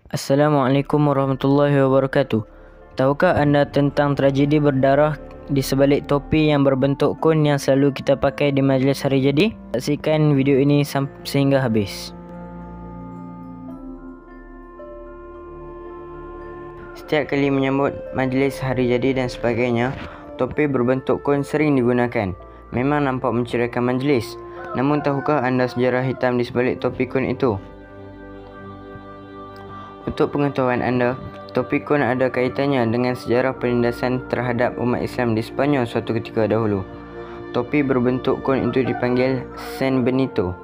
Assalamualaikum warahmatullahi wabarakatuh. Tahukah anda tentang tragedi berdarah di sebalik topi yang berbentuk kun yang selalu kita pakai di majlis hari jadi? Saksikan video ini sehingga habis. Setiap kali menyambut majlis hari jadi dan sebagainya, topi berbentuk kun sering digunakan. Memang nampak menceriakan majlis. Namun tahukah anda sejarah hitam di sebalik topi kun itu? Untuk pengetahuan anda, topi kun ada kaitannya dengan sejarah penindasan terhadap umat Islam di Sepanyol suatu ketika dahulu. Topi berbentuk kun itu dipanggil San Benito.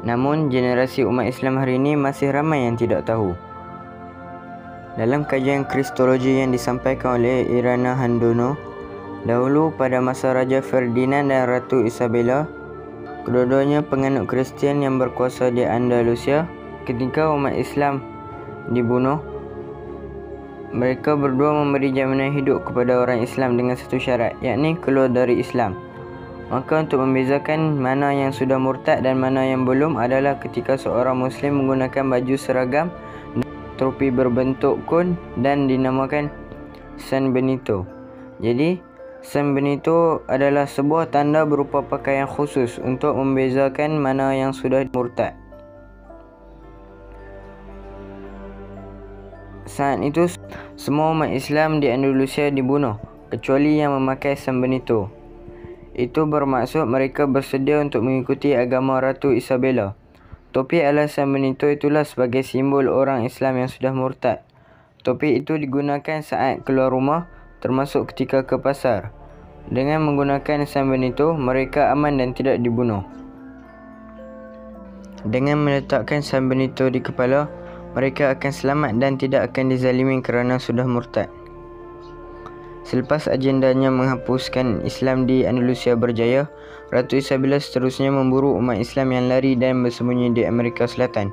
Namun, generasi umat Islam hari ini masih ramai yang tidak tahu. Dalam kajian kristologi yang disampaikan oleh Irana Handono, dahulu pada masa Raja Ferdinand dan Ratu Isabella, kedua-duanya penganut Kristian yang berkuasa di Andalusia. Ketika umat Islam dibunuh, mereka berdua memberi jaminan hidup kepada orang Islam dengan satu syarat, yakni keluar dari Islam. Maka untuk membezakan mana yang sudah murtad dan mana yang belum adalah ketika seorang Muslim menggunakan baju seragam, topi berbentuk kun dan dinamakan San Benito. Jadi San Benito adalah sebuah tanda berupa pakaian khusus untuk membezakan mana yang sudah murtad. Saat itu semua umat Islam di Andalusia dibunuh kecuali yang memakai San Benito. Itu bermaksud mereka bersedia untuk mengikuti agama Ratu Isabella. Topi ala San Benito itulah sebagai simbol orang Islam yang sudah murtad. Topi itu digunakan saat keluar rumah, termasuk ketika ke pasar. Dengan menggunakan San Benito, mereka aman dan tidak dibunuh. Dengan meletakkan San Benito di kepala, mereka akan selamat dan tidak akan dizalimi kerana sudah murtad. Selepas agendanya menghapuskan Islam di Andalusia berjaya, Ratu Isabella seterusnya memburu umat Islam yang lari dan bersembunyi di Amerika Selatan.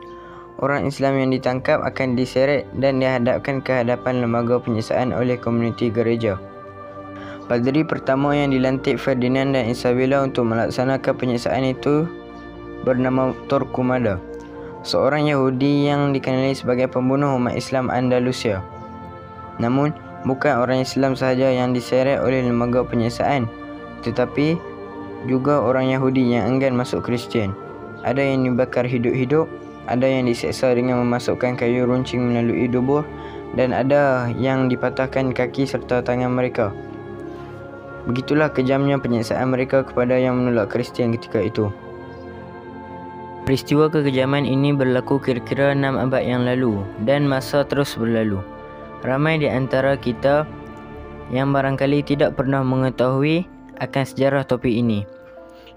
Orang Islam yang ditangkap akan diseret dan dihadapkan ke hadapan lembaga penyiksaan oleh komuniti gereja. Padri pertama yang dilantik Ferdinand dan Isabella untuk melaksanakan penyiksaan itu bernama Torquemada, seorang Yahudi yang dikenali sebagai pembunuh umat Islam Andalusia. Namun, bukan orang Islam sahaja yang diseret oleh lembaga penyiksaan, tetapi juga orang Yahudi yang enggan masuk Kristian. Ada yang dibakar hidup-hidup, ada yang diseksa dengan memasukkan kayu runcing melalui dubur, dan ada yang dipatahkan kaki serta tangan mereka. Begitulah kejamnya penyiksaan mereka kepada yang menolak Kristian ketika itu. Peristiwa kekejaman ini berlaku kira-kira 6 abad yang lalu dan masa terus berlalu. Ramai di antara kita yang barangkali tidak pernah mengetahui akan sejarah topi ini.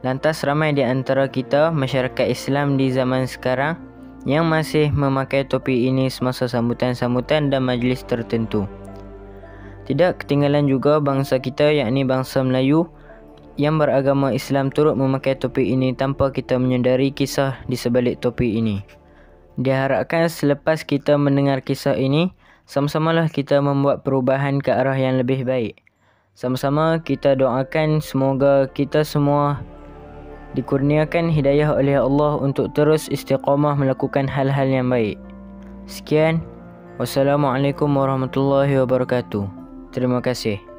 Lantas ramai di antara kita, masyarakat Islam di zaman sekarang, yang masih memakai topi ini semasa sambutan-sambutan dan majlis tertentu. Tidak ketinggalan juga bangsa kita, yakni bangsa Melayu, yang beragama Islam turut memakai topi ini tanpa kita menyedari kisah di sebalik topi ini. Diharapkan selepas kita mendengar kisah ini, sama-samalah kita membuat perubahan ke arah yang lebih baik. Sama-sama kita doakan semoga kita semua dikurniakan hidayah oleh Allah untuk terus istiqamah melakukan hal-hal yang baik. Sekian. Wassalamualaikum warahmatullahi wabarakatuh. Terima kasih.